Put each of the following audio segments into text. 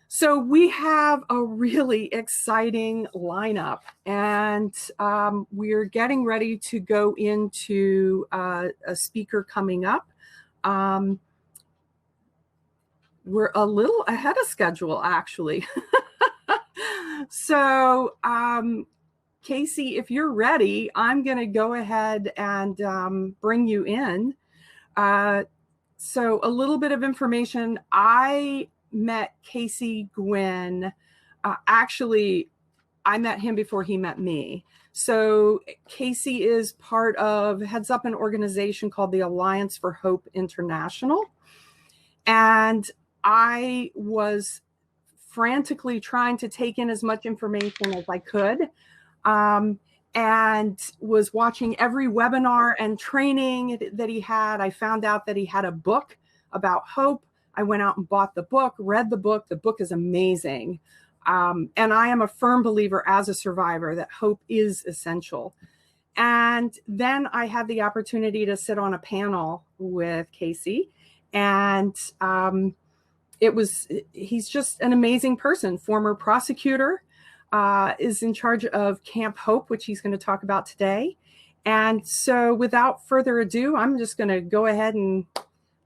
So we have a really exciting lineup, and we're getting ready to go into a speaker coming up. Um, we're a little ahead of schedule, actually. So, Casey, if you're ready, I'm going to go ahead and bring you in. So a little bit of information. I met Casey Gwinn. Actually, I met him before he met me. So Casey is heads up an organization called the Alliance for Hope International. And I was frantically trying to take in as much information as I could. And was watching every webinar and training that he had. I found out that he had a book about hope. I went out and bought the book, read the book. The book is amazing. And I am a firm believer as a survivor that hope is essential. And then I had the opportunity to sit on a panel with Casey. And he's just an amazing person, former prosecutor, is in charge of Camp Hope, which he's going to talk about today. And so without further ado, I'm just going to go ahead and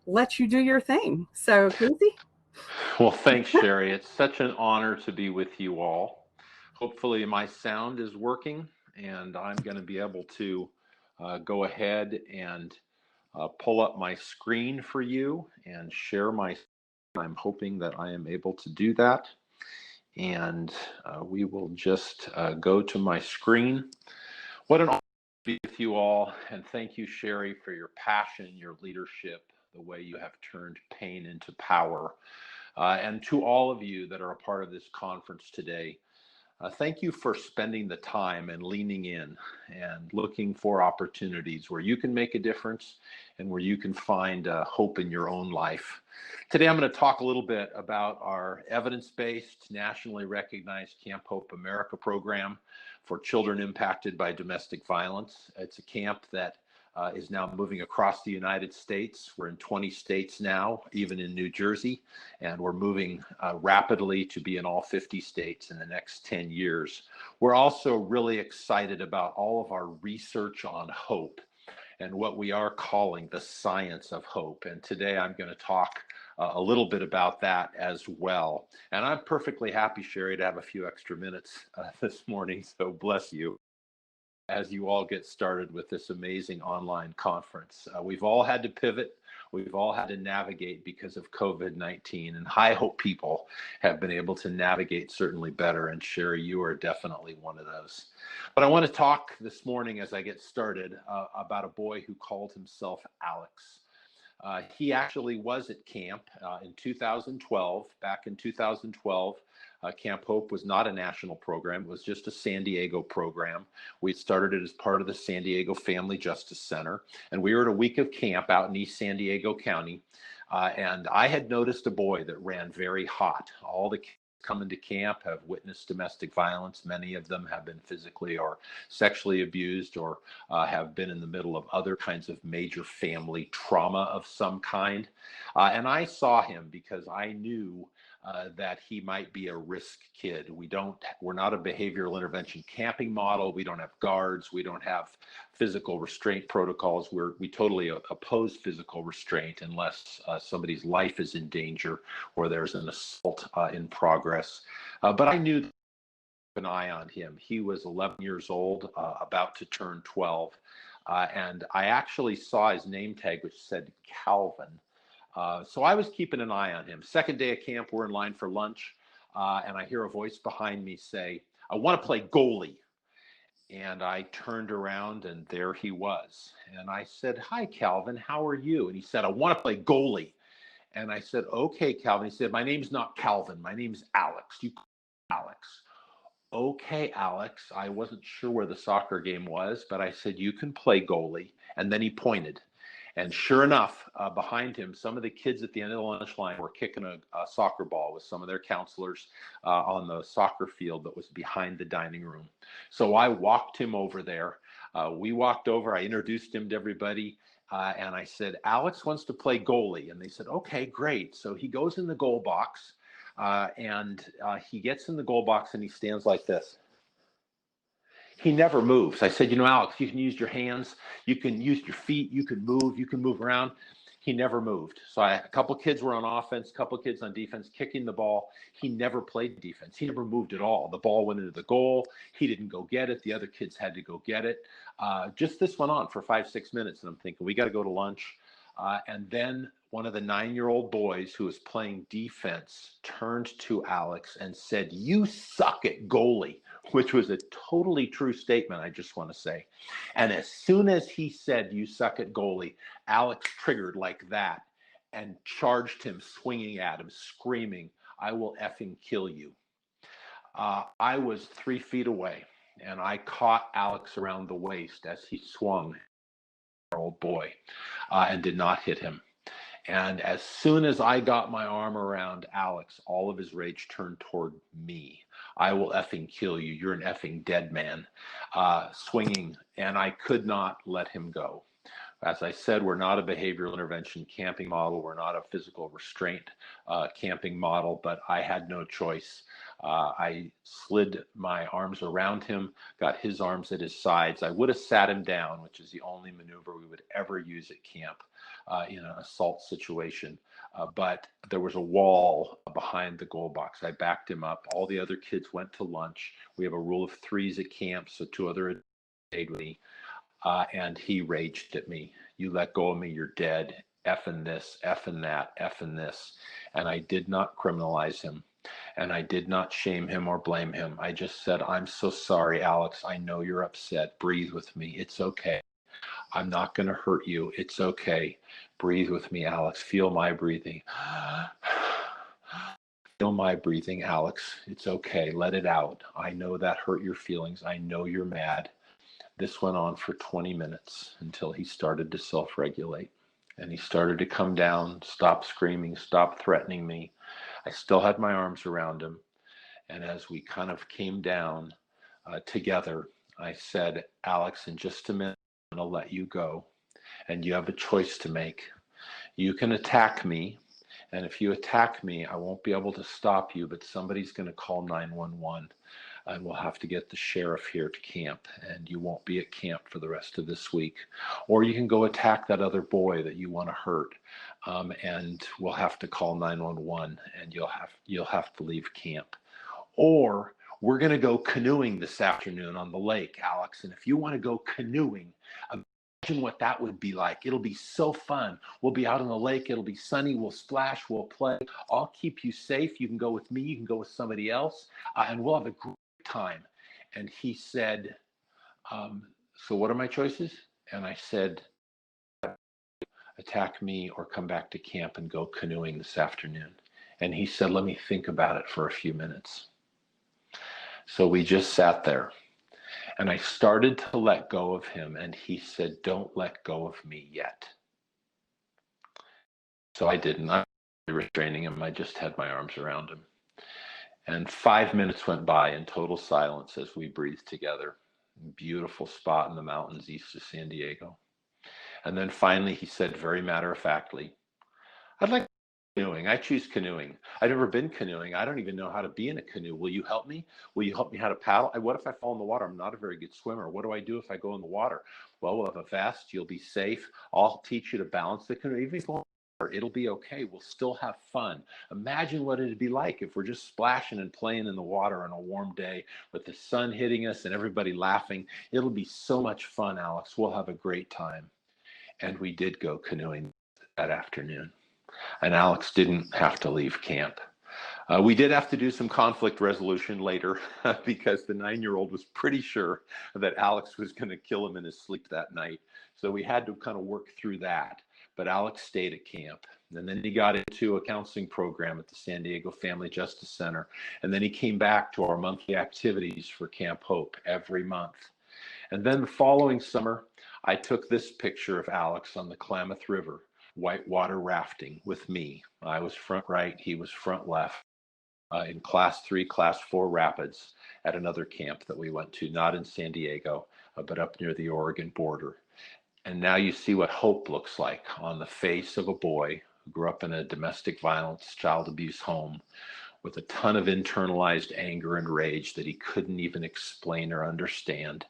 let you do your thing. So, Casey? Well, thanks, Sherry. It's such an honor to be with you all. Hopefully my sound is working, and I'm going to be able to go ahead and pull up my screen for you and share my. I'm hoping that I am able to do that. And we will just go to my screen. What an honor to be with you all, and thank you, Sherry, for your passion, your leadership, the way you have turned pain into power. And to all of you that are a part of this conference today, thank you for spending the time and leaning in and looking for opportunities where you can make a difference and where you can find hope in your own life. Today, I'm going to talk a little bit about our evidence-based, nationally recognized Camp Hope America program for children impacted by domestic violence. It's a camp that is now moving across the United States. We're in 20 states now, even in New Jersey, and we're moving rapidly to be in all 50 states in the next 10 years. We're also really excited about all of our research on hope and what we are calling the science of hope. And today I'm going to talk a little bit about that as well. And I'm perfectly happy, Sherry, to have a few extra minutes this morning, so bless you as you all get started with this amazing online conference. We've all had to pivot. We've all had to navigate because of COVID-19, and I hope people have been able to navigate certainly better. And Sherry, you are definitely one of those. But I want to talk this morning as I get started about a boy who called himself Alex. He actually was at camp in 2012. Back in 2012, Camp Hope was not a national program. It was just a San Diego program. We started it as part of the San Diego Family Justice Center. And we were at a week of camp out in East San Diego County. And I had noticed a boy that ran very hot. All the kids coming to camp have witnessed domestic violence. Many of them have been physically or sexually abused or have been in the middle of other kinds of major family trauma of some kind. And I saw him because I knew that he might be a risk kid. We're not a behavioral intervention camping model. We don't have guards. We don't have physical restraint protocols. We totally oppose physical restraint unless somebody's life is in danger or there's an assault in progress. But I knew an eye on him. He was 11 years old, about to turn 12. And I actually saw his name tag, which said Calvin. So I was keeping an eye on him. Second day of camp, we're in line for lunch, and I hear a voice behind me say, "I want to play goalie." And I turned around, and there he was. And I said, "Hi, Calvin, how are you?" And he said, "I want to play goalie." And I said, "Okay, Calvin." He said, "My name's not Calvin. My name's Alex. You call me Alex." "Okay, Alex." I wasn't sure where the soccer game was, but I said, "You can play goalie." And then he pointed. And sure enough, behind him, some of the kids at the end of the lunch line were kicking a soccer ball with some of their counselors on the soccer field that was behind the dining room. So I walked him over there. We walked over. I introduced him to everybody. And I said, "Alex wants to play goalie." And they said, "Okay, great." So he goes in the goal box. He gets in the goal box and he stands like this. He never moves. I said, Alex, you can use your hands, you can use your feet, you can move around. He never moved. So a couple kids were on offense, a couple kids on defense, kicking the ball. He never played defense. He never moved at all. The ball went into the goal. He didn't go get it. The other kids had to go get it. Just this went on for 5-6 minutes. And I'm thinking, we got to go to lunch. And then one of the 9-year-old boys who was playing defense turned to Alex and said, "You suck at goalie," which was a totally true statement, I just want to say. And as soon as he said, "You suck at goalie," Alex triggered like that and charged him, swinging at him, screaming, "I will effing kill you." I was 3 feet away, and I caught Alex around the waist as he swung, old boy, and did not hit him. And as soon as I got my arm around Alex, all of his rage turned toward me. "I will effing kill you. You're an effing dead man," swinging, and I could not let him go. As I said, we're not a behavioral intervention camping model. We're not a physical restraint camping model, but I had no choice. I slid my arms around him, got his arms at his sides. I would have sat him down, which is the only maneuver we would ever use at camp in an assault situation. But there was a wall behind the goal box. I backed him up. All the other kids went to lunch. We have a rule of 3s at camp, so 2 other stayed with me. And he raged at me. "You let go of me, you're dead. Effing this, effing that, effing this." And I did not criminalize him. And I did not shame him or blame him. I just said, "I'm so sorry, Alex. I know you're upset. Breathe with me. It's okay. I'm not going to hurt you. It's okay. Breathe with me, Alex. Feel my breathing. Feel my breathing, Alex. It's okay. Let it out. I know that hurt your feelings. I know you're mad." This went on for 20 minutes until he started to self-regulate. And he started to come down, stop screaming, stop threatening me. I still had my arms around him. And as we kind of came down together, I said, "Alex, in just a minute, I'm going to let you go. And you have a choice to make. You can attack me. And if you attack me, I won't be able to stop you, but somebody's going to call 911. And we'll have to get the sheriff here to camp, and you won't be at camp for the rest of this week. Or you can go attack that other boy that you want to hurt, and we'll have to call 911, and you'll have to leave camp. Or we're going to go canoeing this afternoon on the lake, Alex. And if you want to go canoeing, imagine what that would be like. It'll be so fun. We'll be out on the lake. It'll be sunny. We'll splash. We'll play. I'll keep you safe. You can go with me. You can go with somebody else, and we'll have a great time." And he said, "So what are my choices?" And I said, "Attack me or come back to camp and go canoeing this afternoon." And he said, "Let me think about it for a few minutes." So we just sat there, and I started to let go of him, and he said, "Don't let go of me yet." So I didn't. I was restraining him. I just had my arms around him. And 5 minutes went by in total silence as we breathed together. Beautiful spot in the mountains east of San Diego. And then finally he said, very matter-of-factly, "I'd like canoeing. I choose canoeing. I've never been canoeing. I don't even know how to be in a canoe. Will you help me? Will you help me how to paddle? What if I fall in the water? I'm not a very good swimmer. What do I do if I go in the water?" "Well, we'll have a vest. You'll be safe. I'll teach you to balance the canoe. Even if you it'll be okay. We'll still have fun." Imagine what it'd be like if we're just splashing and playing in the water on a warm day with the sun hitting us and everybody laughing. It'll be so much fun, Alex. We'll have a great time. And we did go canoeing that afternoon. And Alex didn't have to leave camp. We did have to do some conflict resolution later because the 9-year-old was pretty sure that Alex was going to kill him in his sleep that night. So we had to kind of work through that. But Alex stayed at camp. And then he got into a counseling program at the San Diego Family Justice Center. And then he came back to our monthly activities for Camp Hope every month. And then the following summer, I took this picture of Alex on the Klamath River, whitewater rafting with me. I was front right, he was front left, in class 3, class 4 rapids at another camp that we went to, not in San Diego, but up near the Oregon border. And now you see what hope looks like on the face of a boy who grew up in a domestic violence, child abuse home with a ton of internalized anger and rage that he couldn't even explain or understand.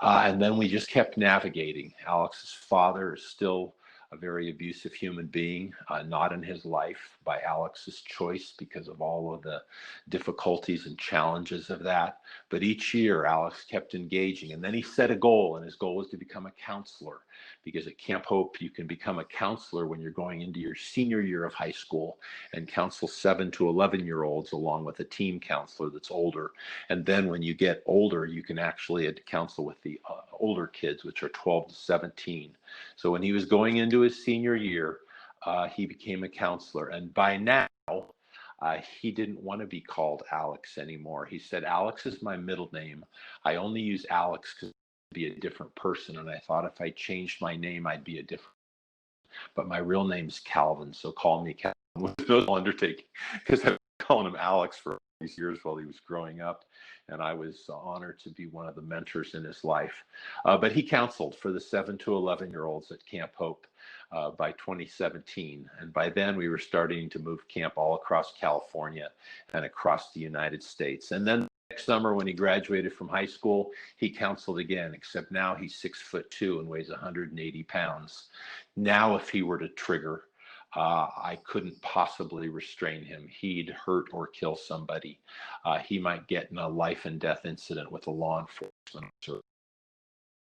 And then we just kept navigating. Alex's father is still a very abusive human being, not in his life by Alex's choice because of all of the difficulties and challenges of that. But each year, Alex kept engaging. And then he set a goal, and his goal was to become a counselor, because at Camp Hope, you can become a counselor when you're going into your senior year of high school and counsel 7 to 11-year-olds along with a team counselor that's older. And then when you get older, you can actually counsel with the older kids, which are 12 to 17. So when he was going into his senior year, he became a counselor. And by now, he didn't want to be called Alex anymore. He said, Alex is my middle name. I only use Alex because I'd be a different person. And I thought if I changed my name, I'd be a different. But my real name's Calvin, so call me Calvin. With no undertaking, because I've been calling him Alex for these years while he was growing up, and I was honored to be one of the mentors in his life. But he counseled for the 7 to 11-year-olds at Camp Hope by 2017, and by then we were starting to move camp all across California and across the United States. And then next summer, when he graduated from high school, he counseled again, except now he's 6'2" and weighs 180 pounds. Now, if he were to trigger, I couldn't possibly restrain him. He'd hurt or kill somebody. He might get in a life and death incident with a law enforcement officer.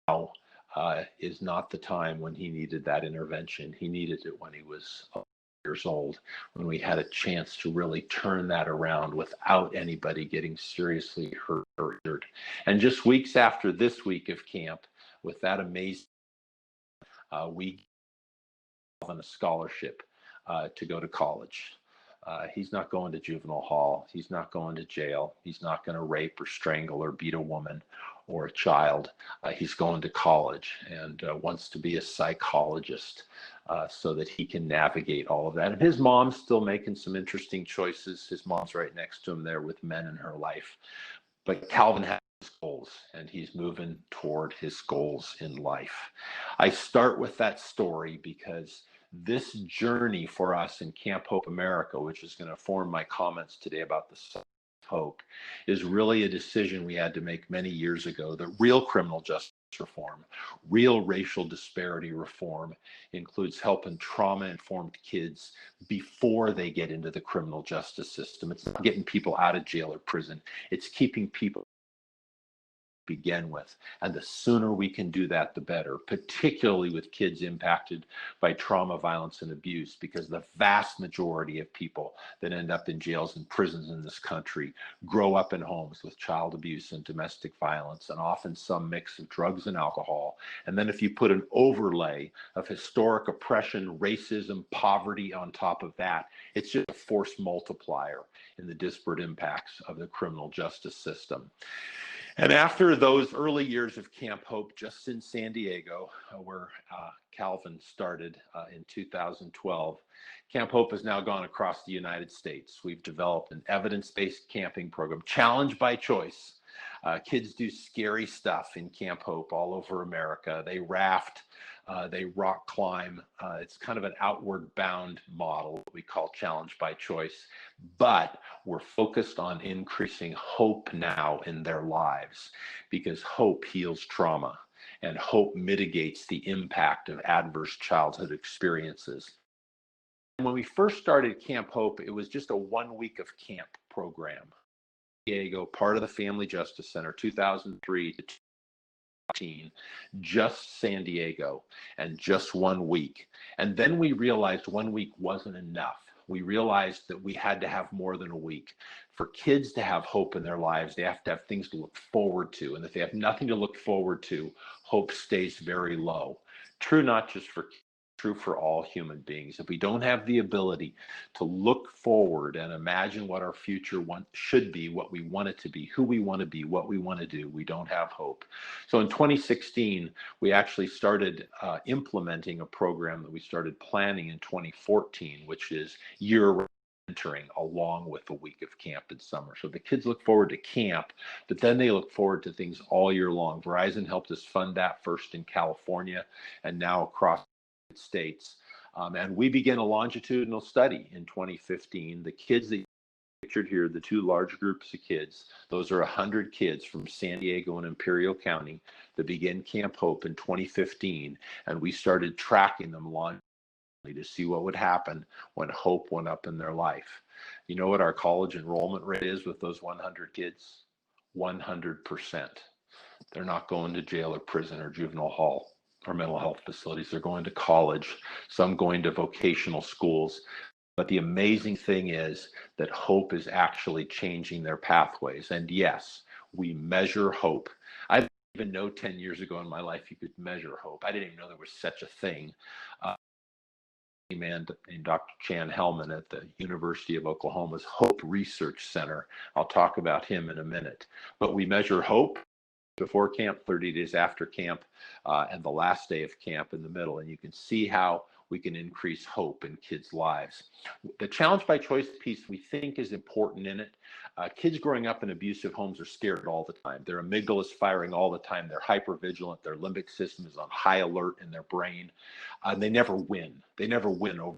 Now is not the time when he needed that intervention. He needed it when he was years old, when we had a chance to really turn that around without anybody getting seriously hurt or injured. And just weeks after this week of camp, with that amazing, we on a scholarship to go to college. He's not going to juvenile hall. He's not going to jail. He's not going to rape or strangle or beat a woman or a child. He's going to college and wants to be a psychologist so that he can navigate all of that. And his mom's still making some interesting choices. His mom's right next to him there with men in her life. But Calvin has goals, and he's moving toward his goals in life. I start with that story because this journey for us in Camp Hope America, which is going to form my comments today about the hope, is really a decision we had to make many years ago. That real criminal justice reform, real racial disparity reform, includes helping trauma-informed kids before they get into the criminal justice system. It's not getting people out of jail or prison. It's keeping people begin with. And the sooner we can do that, the better, particularly with kids impacted by trauma, violence, and abuse, because the vast majority of people that end up in jails and prisons in this country grow up in homes with child abuse and domestic violence, and often some mix of drugs and alcohol. And then if you put an overlay of historic oppression, racism, poverty on top of that, it's just a force multiplier in the disparate impacts of the criminal justice system. And after those early years of Camp Hope, just in San Diego, where Calvin started in 2012, Camp Hope has now gone across the United States. We've developed an evidence-based camping program, challenge by choice. Kids do scary stuff in Camp Hope all over America. They raft, they rock climb. It's kind of an outward bound model we call challenge by choice, but we're focused on increasing hope now in their lives, because hope heals trauma and hope mitigates the impact of adverse childhood experiences. When we first started Camp Hope, it was just a 1 week of camp program. Diego, part of the Family Justice Center, 2003 to 2015, just San Diego, and just 1 week. And then we realized 1 week wasn't enough. We realized that we had to have more than a week. For kids to have hope in their lives, they have to have things to look forward to. And if they have nothing to look forward to, hope stays very low. True not just for kids, true for all human beings. If we don't have the ability to look forward and imagine what our future should be, what we want it to be, who we want to be, what we want to do, we don't have hope. So in 2016, we actually started implementing a program that we started planning in 2014, which is year-round mentoring along with a week of camp in summer. So the kids look forward to camp, but then they look forward to things all year long. Verizon helped us fund that first in California and now across States. And we began a longitudinal study in 2015. The kids that pictured here, the two large groups of kids. Those are 100 kids from San Diego and Imperial County that began Camp Hope in 2015, and we started tracking them longitudinally to see what would happen when hope went up in their life. You know what our college enrollment rate is with those 100 kids? 100%. They're not going to jail or prison or juvenile hall or mental health facilities. They're going to college, some going to vocational schools. But the amazing thing is that hope is actually changing their pathways. And yes, we measure hope. I didn't even know 10 years ago in my life you could measure hope. I didn't even know there was such a thing. A man named Dr. Chan Hellman at the University of Oklahoma's Hope Research Center. I'll talk about him in a minute. But we measure hope before camp, 30 days after camp, and the last day of camp in the middle. And you can see how we can increase hope in kids' lives. The challenge by choice piece we think is important in it. Kids growing up in abusive homes are scared all the time. Their amygdala is firing all the time. They're hypervigilant. Their limbic system is on high alert in their brain. They never win. They never win over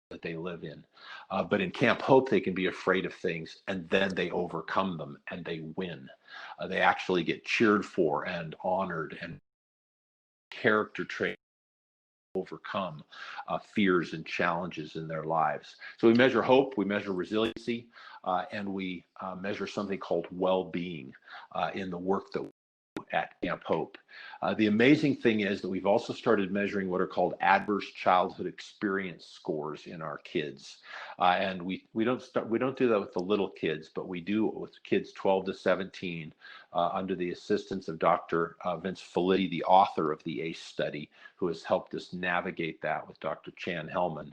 that they live in. But in Camp Hope, they can be afraid of things and then they overcome them and they win. They actually get cheered for and honored, and character traits overcome fears and challenges in their lives. So we measure hope, we measure resiliency, and we measure something called well-being in the work that we do at Camp Hope. The amazing thing is that we've also started measuring what are called adverse childhood experience scores in our kids, and we don't do that with the little kids, but we do it with kids 12 to 17 under the assistance of Dr. Vince Felitti, the author of the ACE study, who has helped us navigate that with Dr. Chan Hellman.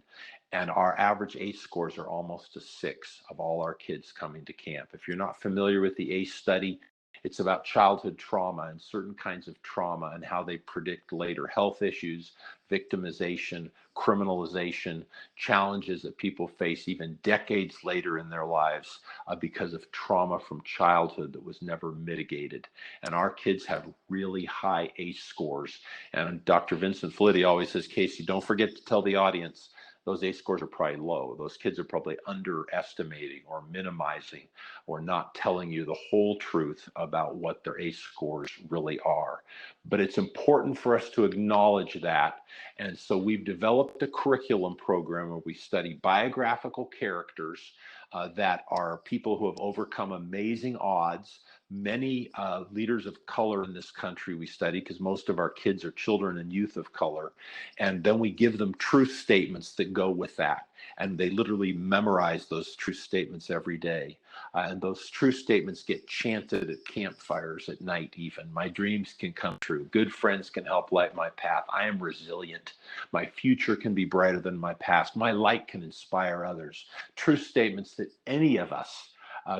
And our average ACE scores are almost a 6 of all our kids coming to camp. If you're not familiar with the ACE study, it's about childhood trauma and certain kinds of trauma and how they predict later health issues, victimization, criminalization, challenges that people face even decades later in their lives because of trauma from childhood that was never mitigated. And our kids have really high ACE scores. And Dr. Vincent Felitti always says, Casey, don't forget to tell the audience those ACE scores are probably low. Those kids are probably underestimating or minimizing or not telling you the whole truth about what their ACE scores really are. But it's important for us to acknowledge that. And so we've developed a curriculum program where we study biographical characters that are people who have overcome amazing odds. Many leaders of color in this country we study, because most of our kids are children and youth of color. And then we give them truth statements that go with that. And they literally memorize those truth statements every day. And those truth statements get chanted at campfires at night even. My dreams can come true. Good friends can help light my path. I am resilient. My future can be brighter than my past. My light can inspire others. Truth statements that any of us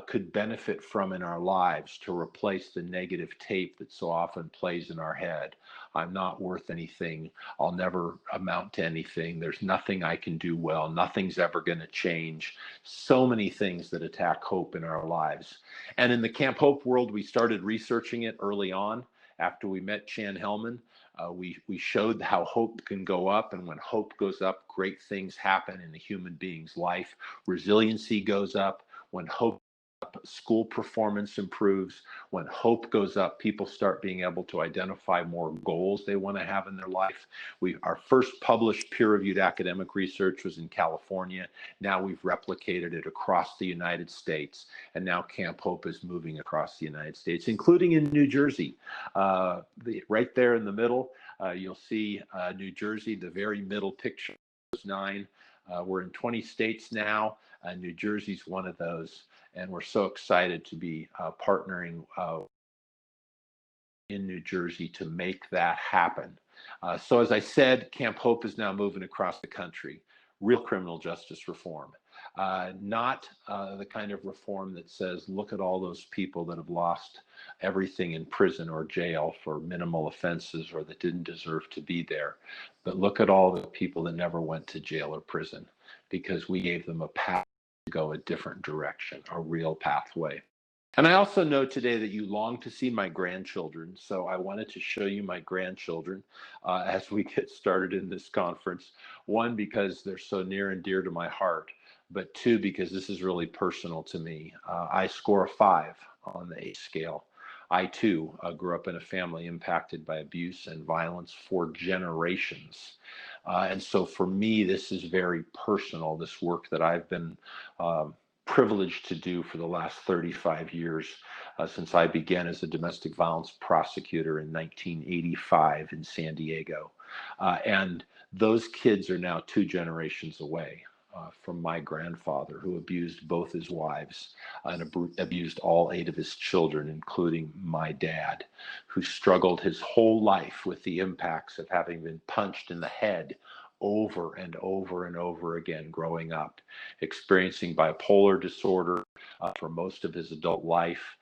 could benefit from in our lives to replace the negative tape that so often plays in our head. I'm not worth anything. I'll never amount to anything. There's nothing I can do well. Nothing's ever going to change. So many things that attack hope in our lives. And in the Camp Hope world, we started researching it early on. After we met Chan Hellman, we showed how hope can go up. And when hope goes up, great things happen in a human being's life. Resiliency goes up. When hope school performance improves. When hope goes up, people start being able to identify more goals they want to have in their life. Our first published peer-reviewed academic research was in California. Now we've replicated it across the United States, and now Camp Hope is moving across the United States, including in New Jersey. Right there in the middle, you'll see New Jersey, the very middle picture, 9. We're in 20 states now. New Jersey's one of those. And we're so excited to be partnering in New Jersey to make that happen. So as I said, Camp Hope is now moving across the country. Real criminal justice reform. Not the kind of reform that says, look at all those people that have lost everything in prison or jail for minimal offenses or that didn't deserve to be there. But look at all the people that never went to jail or prison because we gave them a path to go a different direction, a real pathway. And I also know today that you long to see my grandchildren, so I wanted to show you my grandchildren as we get started in this conference. One, because they're so near and dear to my heart, but two, because this is really personal to me. I score a 5 on the H scale. I too grew up in a family impacted by abuse and violence for generations. And so for me, this is very personal, this work that I've been privileged to do for the last 35 years since I began as a domestic violence prosecutor in 1985 in San Diego. And those kids are now 2 generations away. From my grandfather, who abused both his wives and abused all 8 of his children, including my dad, who struggled his whole life with the impacts of having been punched in the head over and over and over again growing up, experiencing bipolar disorder for most of his adult life,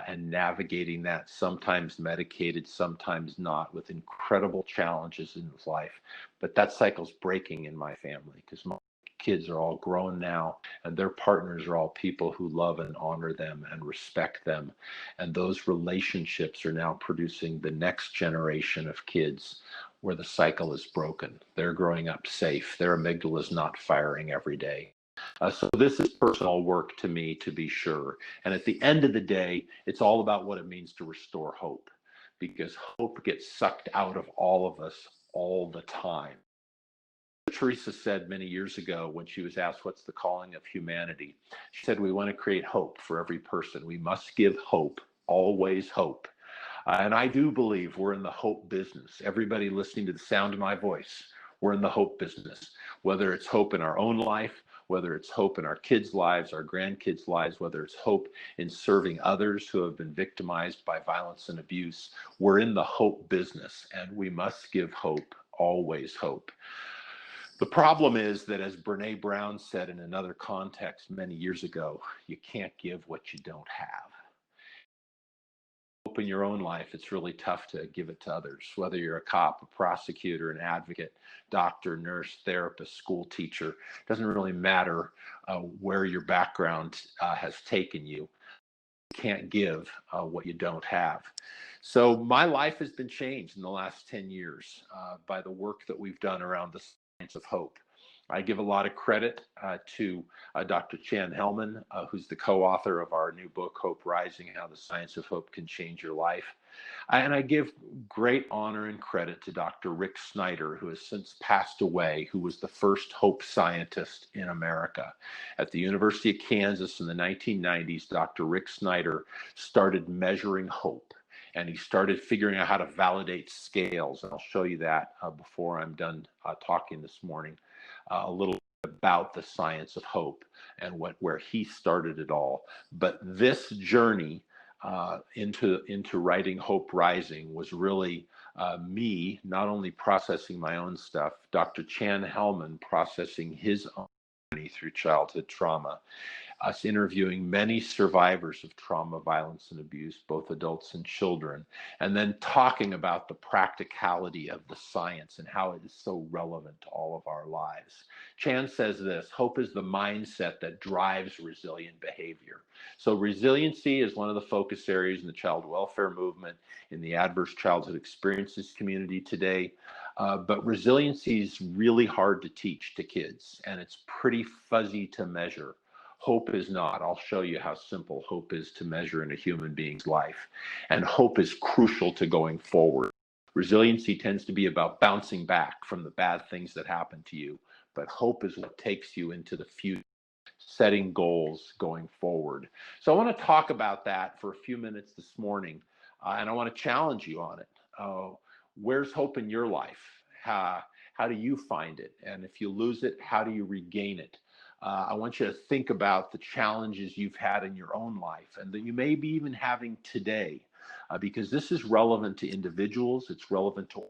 and navigating that, sometimes medicated, sometimes not, with incredible challenges in his life. But that cycle's breaking in my family because my kids are all grown now, and their partners are all people who love and honor them and respect them. And those relationships are now producing the next generation of kids where the cycle is broken. They're growing up safe. Their amygdala is not firing every day. So this is personal work to me, to be sure. And at the end of the day, it's all about what it means to restore hope, because hope gets sucked out of all of us all the time. Teresa said many years ago when she was asked what's the calling of humanity, she said, we want to create hope for every person. We must give hope, always hope. And I do believe we're in the hope business. Everybody listening to the sound of my voice, we're in the hope business, whether it's hope in our own life, whether it's hope in our kids' lives, our grandkids' lives, whether it's hope in serving others who have been victimized by violence and abuse. We're in the hope business, and we must give hope, always hope. The problem is that, as Brene Brown said in another context many years ago, you can't give what you don't have. Hope in your own life, it's really tough to give it to others, whether you're a cop, a prosecutor, an advocate, doctor, nurse, therapist, school teacher. It doesn't really matter where your background has taken you. You can't give what you don't have. So my life has been changed in the last 10 years by the work that we've done around the science of hope. I give a lot of credit to Dr. Chan Hellman, who's the co-author of our new book, Hope Rising, How the Science of Hope Can Change Your Life. And I give great honor and credit to Dr. Rick Snyder, who has since passed away, who was the first hope scientist in America. At the University of Kansas in the 1990s, Dr. Rick Snyder started measuring hope. And he started figuring out how to validate scales. And I'll show you that before I'm done talking this morning, a little bit about the science of hope and where he started it all. But this journey into writing Hope Rising was really me not only processing my own stuff, Dr. Chan Hellman processing his own journey through childhood trauma, us interviewing many survivors of trauma, violence, and abuse, both adults and children, and then talking about the practicality of the science and how it is so relevant to all of our lives. Chan says this: hope is the mindset that drives resilient behavior. So resiliency is one of the focus areas in the child welfare movement, in the adverse childhood experiences community today. But resiliency is really hard to teach to kids, and it's pretty fuzzy to measure. Hope is not. I'll show you how simple hope is to measure in a human being's life. And hope is crucial to going forward. Resiliency tends to be about bouncing back from the bad things that happen to you, but hope is what takes you into the future, setting goals going forward. So I want to talk about that for a few minutes this morning, and I want to challenge you on it. Where's hope in your life? How do you find it? And if you lose it, how do you regain it? I want you to think about the challenges you've had in your own life and that you may be even having today, because this is relevant to individuals, it's relevant to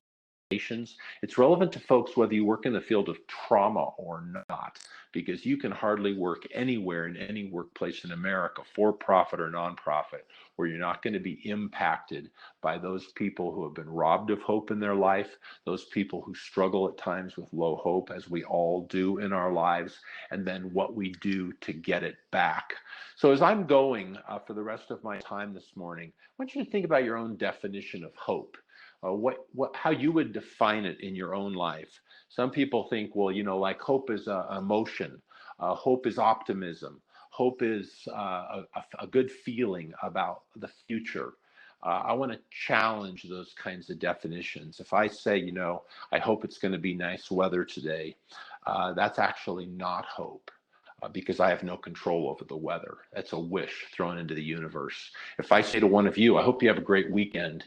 organizations, it's relevant to folks whether you work in the field of trauma or not, because you can hardly work anywhere in any workplace in America, for profit or nonprofit, where you're not going to be impacted by those people who have been robbed of hope in their life, those people who struggle at times with low hope, as we all do in our lives, and then what we do to get it back. So as I'm going for the rest of my time this morning, I want you to think about your own definition of hope. How you would define it in your own life. Some people think, well, like hope is emotion, hope is optimism, hope is a good feeling about the future. I want to challenge those kinds of definitions. If I say, I hope it's going to be nice weather today, that's actually not hope. Because I have no control over the weather. That's a wish thrown into the universe. If I say to one of you, I hope you have a great weekend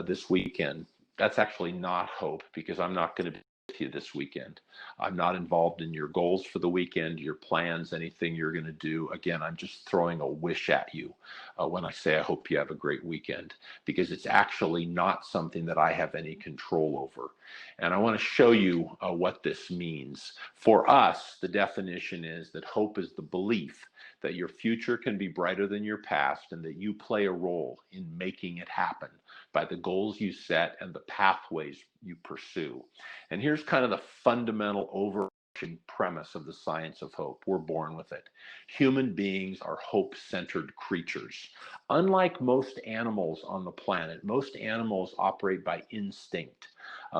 this weekend, that's actually not hope, because I'm not going to be with you this weekend. I'm not involved in your goals for the weekend, your plans, anything you're going to do. Again, I'm just throwing a wish at you when I say I hope you have a great weekend, because it's actually not something that I have any control over. And I want to show you what this means. For us, the definition is that hope is the belief that your future can be brighter than your past, and that you play a role in making it happen by the goals you set and the pathways you pursue. And here's kind of the fundamental overarching premise of the science of hope. We're born with it. Human beings are hope-centered creatures. Unlike most animals on the planet, most animals operate by instinct.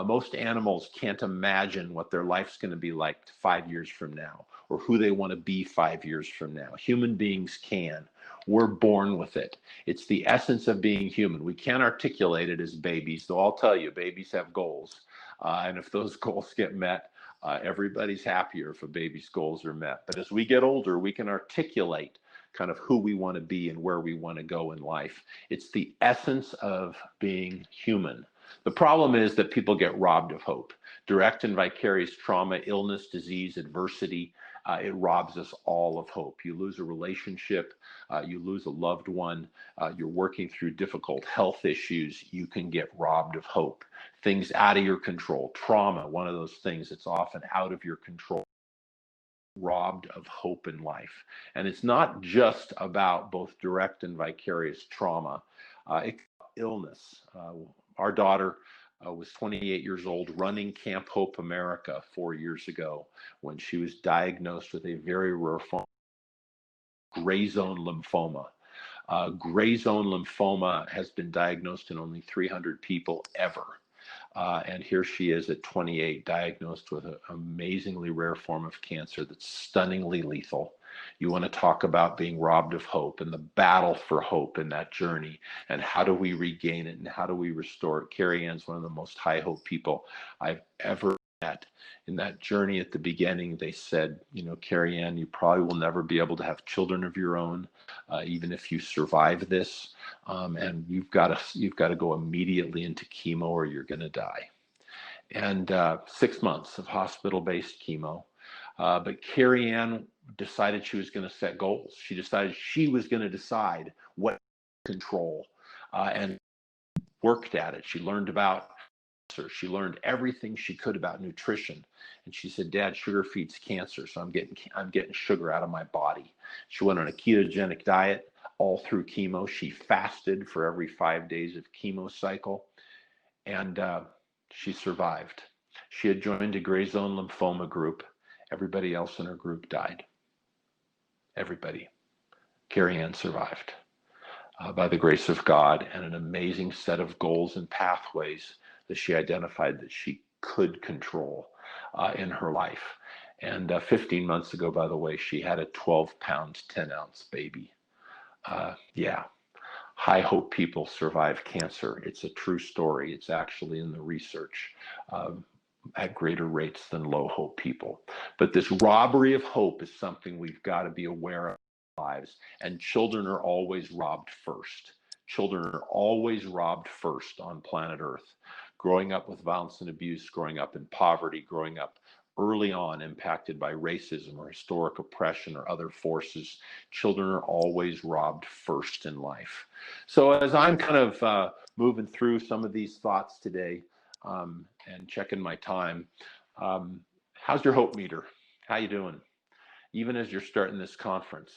Most animals can't imagine what their life's going to be like 5 years from now, or who they want to be 5 years from now. Human beings can. We're born with it. It's the essence of being human. We can't articulate it as babies, though I'll tell you, babies have goals. And if those goals get met, everybody's happier if a baby's goals are met. But as we get older, we can articulate kind of who we want to be and where we want to go in life. It's the essence of being human. The problem is that people get robbed of hope. Direct and vicarious trauma, illness, disease, adversity, it robs us all of hope. You lose a relationship, you lose a loved one, you're working through difficult health issues, you can get robbed of hope. Things out of your control, trauma, one of those things that's often out of your control, robbed of hope in life. And it's not just about both direct and vicarious trauma, it's illness. Our daughter was 28 years old, running Camp Hope America 4 years ago, when she was diagnosed with a very rare form of gray zone lymphoma. Gray zone lymphoma has been diagnosed in only 300 people ever. And here she is at 28, diagnosed with an amazingly rare form of cancer that's stunningly lethal. You want to talk about being robbed of hope and the battle for hope in that journey, and how do we regain it and how do we restore it. Carrie Ann's one of the most high hope people I've ever met. In that journey at the beginning, they said, Carrie Ann, you probably will never be able to have children of your own, even if you survive this. And you've got to go immediately into chemo or you're going to die. And 6 months of hospital-based chemo. But Carrie Ann decided she was going to set goals. She decided she was going to decide what to control, and worked at it. She learned about cancer. She learned everything she could about nutrition. And she said, Dad, sugar feeds cancer, so I'm getting sugar out of my body. She went on a ketogenic diet all through chemo. She fasted for every 5 days of chemo cycle, and she survived. She had joined a gray zone lymphoma group. Everybody else in her group died. Everybody. Carrie Ann survived by the grace of God and an amazing set of goals and pathways that she identified that she could control in her life. And 15 months ago, by the way, she had a 12-pound, 10-ounce baby. Yeah. High hope people survive cancer. It's a true story. It's actually in the research at greater rates than low hope people. But this robbery of hope is something we've got to be aware of in our lives. And children are always robbed first. Children are always robbed first on planet Earth. Growing up with violence and abuse, growing up in poverty, growing up early on impacted by racism or historic oppression or other forces, children are always robbed first in life. So as I'm kind of moving through some of these thoughts today and checking my time, how's your hope meter? How you doing? even as you're starting this conference,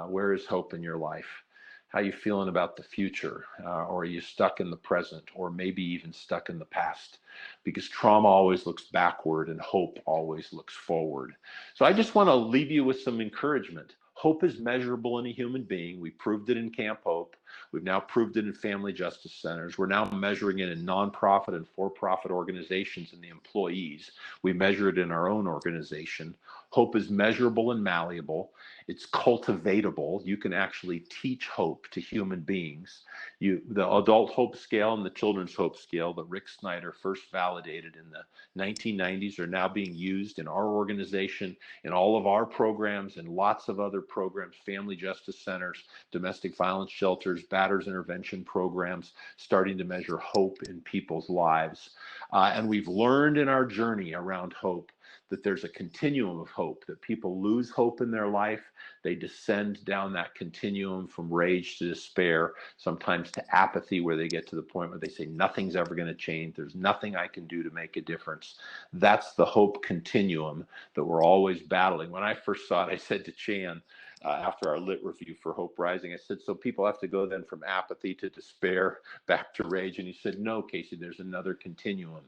where is hope in your life? How you feeling about the future? Or are you stuck in the present, or maybe even stuck in the past? Because trauma always looks backward and hope always looks forward. So I just want to leave you with some encouragement. Hope is measurable in a human being. We proved it in Camp Hope. We've now proved it in family justice centers. We're now measuring it in nonprofit and for-profit organizations and the employees. We measure it in our own organization. Hope is measurable and malleable. It's cultivatable. You can actually teach hope to human beings. The adult hope scale and the children's hope scale that Rick Snyder first validated in the 1990s are now being used in our organization, in all of our programs, and lots of other programs, family justice centers, domestic violence shelters, batters intervention programs, starting to measure hope in people's lives. And we've learned in our journey around hope that there's a continuum of hope, that people lose hope in their life. They descend down that continuum from rage to despair, sometimes to apathy, where they get to the point where they say, nothing's ever going to change. There's nothing I can do to make a difference. That's the hope continuum that we're always battling. When I first saw it, I said to Chan, after our lit review for Hope Rising, I said, so people have to go then from apathy to despair back to rage? And he said, no, Casey, there's another continuum.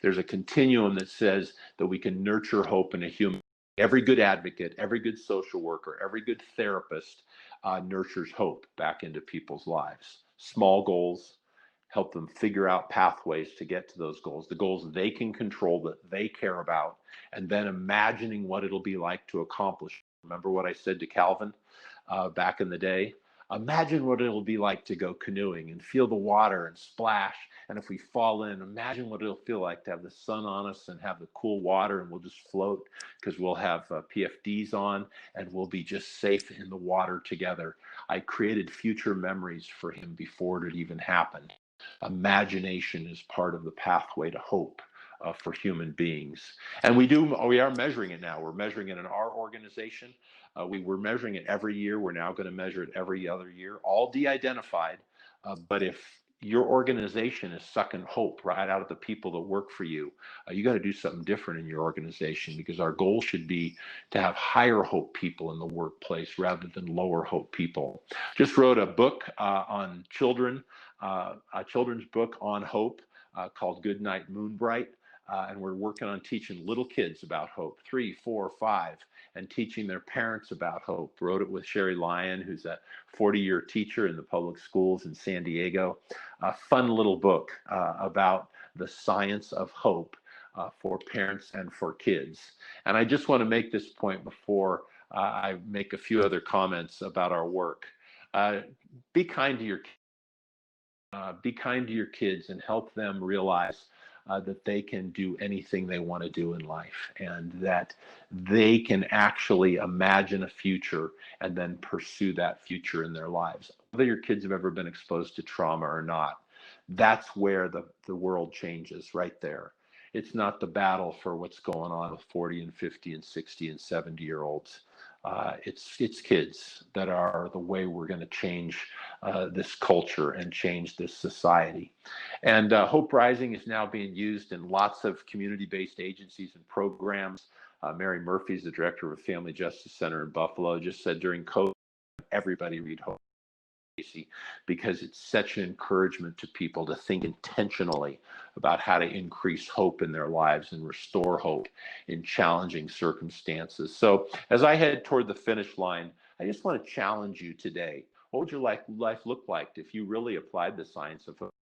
There's a continuum that says that we can nurture hope in a human. Every good advocate, every good social worker, every good therapist nurtures hope back into people's lives. Small goals, help them figure out pathways to get to those goals, the goals they can control, that they care about, and then imagining what it'll be like to accomplish. Remember what I said to Calvin back in the day? Imagine what it'll be like to go canoeing and feel the water and splash. And if we fall in, imagine what it'll feel like to have the sun on us and have the cool water, and we'll just float because we'll have PFDs on and we'll be just safe in the water together. I created future memories for him before it even happened. Imagination is part of the pathway to hope for human beings. And we are measuring it now. We're measuring it in our organization. We were measuring it every year. We're now going to measure it every other year, all de-identified. But if your organization is sucking hope right out of the people that work for you, you got to do something different in your organization, because our goal should be to have higher hope people in the workplace rather than lower hope people. Just wrote a book on children, a children's book on hope called Good Night Moonbright. And we're working on teaching little kids about hope, 3, 4, 5, and teaching their parents about hope. Wrote it with Sherry Lyon, who's a 40-year teacher in the public schools in San Diego. A fun little book about the science of hope for parents and for kids. And I just want to make this point before I make a few other comments about our work. Be kind to your kids. Be kind to your kids and help them realize that they can do anything they want to do in life, and that they can actually imagine a future and then pursue that future in their lives. Whether your kids have ever been exposed to trauma or not, that's where the world changes right there. It's not the battle for what's going on with 40 and 50 and 60 and 70-year-olds. It's kids that are the way we're going to change this culture and change this society. And Hope Rising is now being used in lots of community-based agencies and programs. Mary Murphy is the director of a family justice center in Buffalo, just said during COVID, everybody read Hope, because it's such an encouragement to people to think intentionally about how to increase hope in their lives and restore hope in challenging circumstances. So as I head toward the finish line, I just want to challenge you today. What would your life look like if you really applied the science of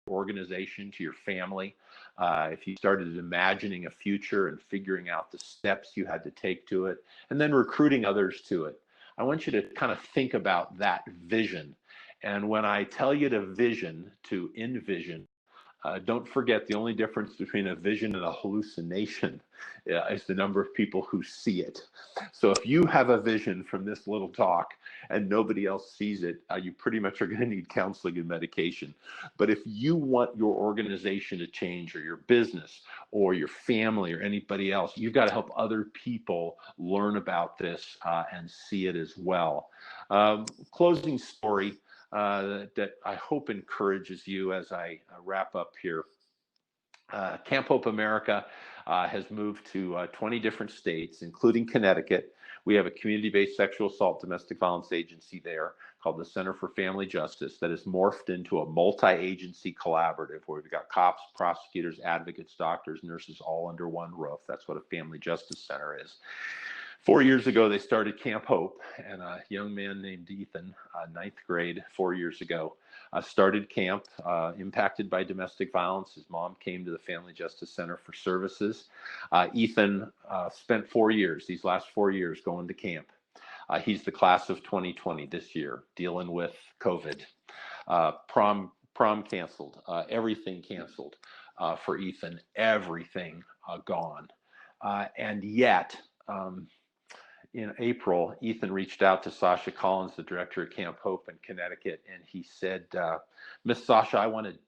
organization to your family? If you started imagining a future and figuring out the steps you had to take to it, and then recruiting others to it? I want you to kind of think about that vision. And when I tell you to vision, to envision, don't forget the only difference between a vision and a hallucination is the number of people who see it. So if you have a vision from this little talk and nobody else sees it, you pretty much are going to need counseling and medication. But if you want your organization to change, or your business or your family or anybody else, you've got to help other people learn about this and see it as well. Closing story. That I hope encourages you as I wrap up here. Camp Hope America has moved to 20 different states, including Connecticut. We have a community-based sexual assault domestic violence agency there called the Center for Family Justice that has morphed into a multi-agency collaborative where we've got cops, prosecutors, advocates, doctors, nurses all under one roof. That's what a family justice center is. 4 years ago, they started Camp Hope, and a young man named Ethan, ninth grade, 4 years ago, started camp, impacted by domestic violence. His mom came to the Family Justice Center for services. Ethan spent 4 years, these last 4 years, going to camp. He's the class of 2020 this year, dealing with COVID. Prom canceled, everything canceled for Ethan, everything gone. And yet, in April, Ethan reached out to Sasha Collins, the director of Camp Hope in Connecticut, and he said, Miss Sasha, I want to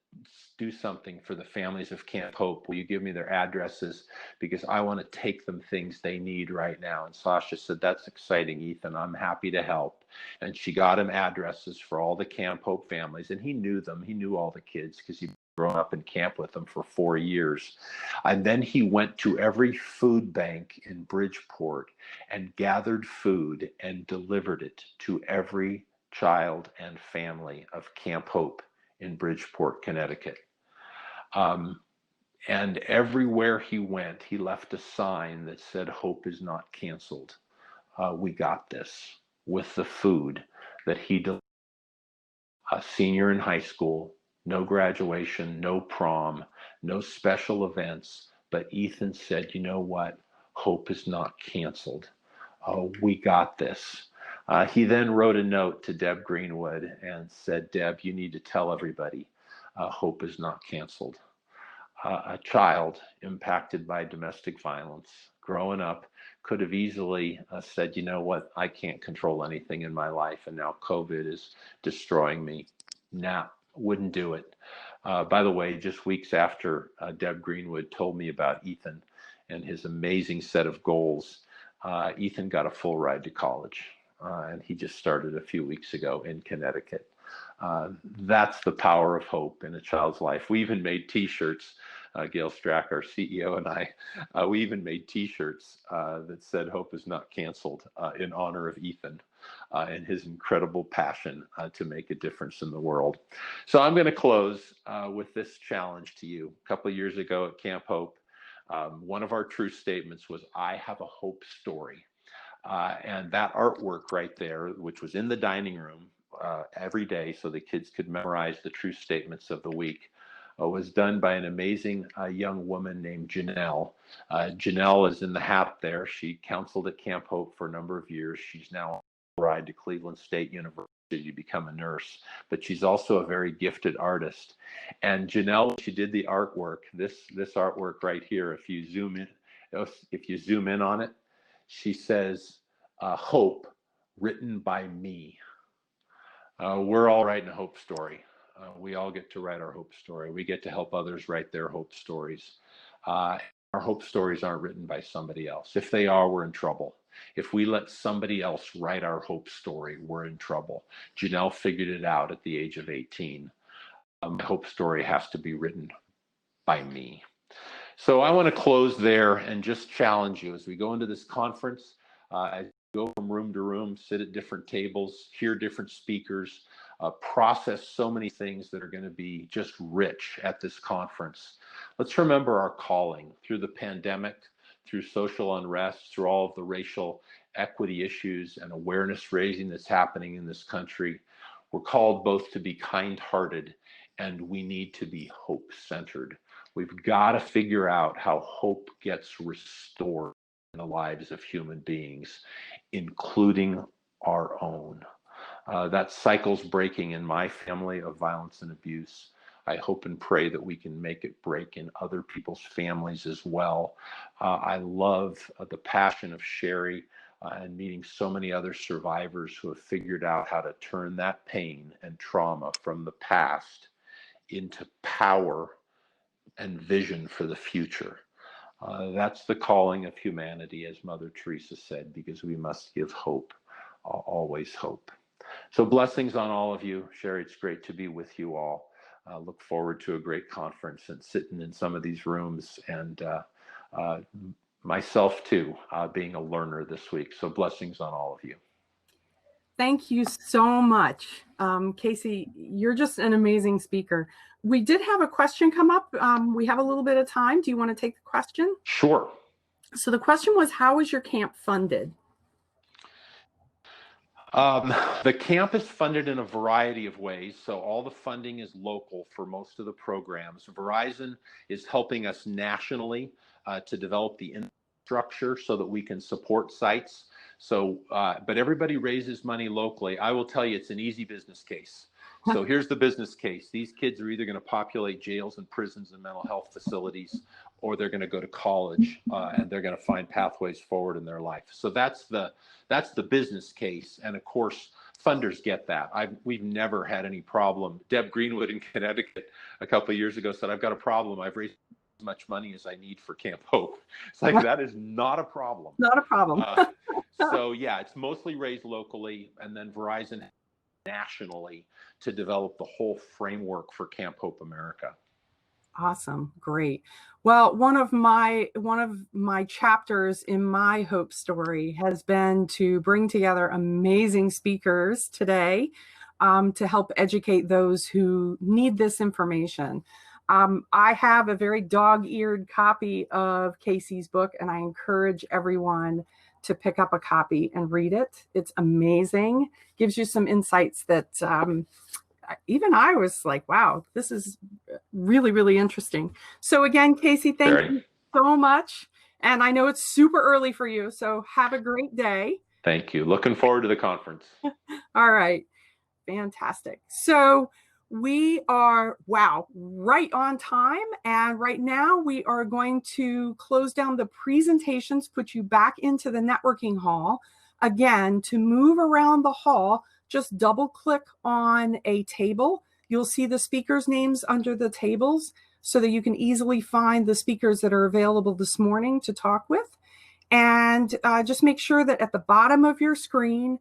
do something for the families of Camp Hope. Will you give me their addresses? Because I want to take them things they need right now. And Sasha said, that's exciting, Ethan. I'm happy to help. And she got him addresses for all the Camp Hope families, and he knew them. He knew all the kids because he'd grown up in camp with them for 4 years. And then he went to every food bank in Bridgeport and gathered food and delivered it to every child and family of Camp Hope in Bridgeport, Connecticut. And everywhere he went, he left a sign that said, "Hope is not canceled. We got this," with the food that he delivered. A senior in high school, no graduation, no prom, no special events. But Ethan said, you know what? Hope is not canceled. We got this. He then wrote a note to Deb Greenwood and said, Deb, you need to tell everybody hope is not canceled. A child impacted by domestic violence, growing up, could have easily said, you know what, I can't control anything in my life, and now COVID is destroying me. Nah, wouldn't do it. By the way, just weeks after Deb Greenwood told me about Ethan and his amazing set of goals, Ethan got a full ride to college, and he just started a few weeks ago in Connecticut. That's the power of hope in a child's life. We even made T-shirts. Gail Strack, our CEO, and I, we even made T-shirts that said "Hope is not canceled" in honor of Ethan and his incredible passion to make a difference in the world. So I'm going to close with this challenge to you. A couple of years ago at Camp Hope, one of our true statements was, "I have a hope story." And that artwork right there, which was in the dining room every day so the kids could memorize the true statements of the week, was done by an amazing young woman named Janelle. Janelle is in the hat there. She counseled at Camp Hope for a number of years. She's now on a ride to Cleveland State University to become a nurse, but she's also a very gifted artist. And Janelle, she did the artwork, this artwork right here, if you zoom in on it, she says, hope written by me. We're all writing a hope story. We all get to write our hope story. We get to help others write their hope stories. Our hope stories aren't written by somebody else. If they are, we're in trouble. If we let somebody else write our hope story, we're in trouble. Janelle figured it out at the age of 18. My hope story has to be written by me. So I want to close there and just challenge you as we go into this conference, as you go from room to room, sit at different tables, hear different speakers, process so many things that are going to be just rich at this conference. Let's remember our calling through the pandemic, through social unrest, through all of the racial equity issues and awareness raising that's happening in this country. We're called both to be kind-hearted and we need to be hope-centered. We've got to figure out how hope gets restored in the lives of human beings, including our own. That cycle's breaking in my family of violence and abuse. I hope and pray that we can make it break in other people's families as well. I love the passion of Sherry and meeting so many other survivors who have figured out how to turn that pain and trauma from the past into power and vision for the future. That's the calling of humanity, as Mother Teresa said, because we must give hope, always hope. So blessings on all of you. Sherry, it's great to be with you all. Look forward to a great conference and sitting in some of these rooms and myself too, being a learner this week. So blessings on all of you. Thank you so much. Casey, you're just an amazing speaker. We did have a question come up. We have a little bit of time. Do you want to take the question? Sure. So the question was, how is your camp funded? The camp is funded in a variety of ways. So all the funding is local for most of the programs. Verizon is helping us nationally to develop the infrastructure so that we can support sites. So, but everybody raises money locally. I will tell you, it's an easy business case. So here's the business case. These kids are either going to populate jails and prisons and mental health facilities, or they're going to go to college and they're going to find pathways forward in their life. So that's the business case. And of course, funders get that. We've never had any problem. Deb Greenwood in Connecticut a couple of years ago said, I've got a problem. I've raised as much money as I need for Camp Hope. It's like, that is not a problem. Not a problem. So yeah, it's mostly raised locally, and then Verizon nationally to develop the whole framework for Camp Hope America. Awesome. Great. Well, one of my chapters in my hope story has been to bring together amazing speakers today to help educate those who need this information. I have a very dog-eared copy of Casey's book, and I encourage everyone to pick up a copy and read it. It's amazing. Gives you some insights that even I was like, wow, this is really, really interesting. So again, Casey, thank you so much. And I know it's super early for you, so have a great day. Thank you. Looking forward to the conference. All right. Fantastic. So we are, wow, right on time. And right now we are going to close down the presentations, put you back into the networking hall. Again, to move around the hall, just double click on a table. You'll see the speakers' names under the tables so that you can easily find the speakers that are available this morning to talk with. And just make sure that at the bottom of your screen,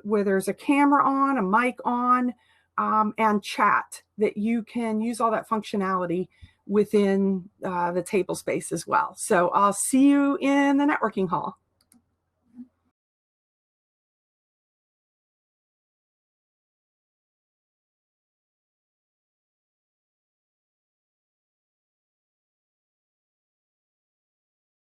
where there's a camera on, a mic on, and chat, that you can use all that functionality within the table space as well. So I'll see you in the networking hall.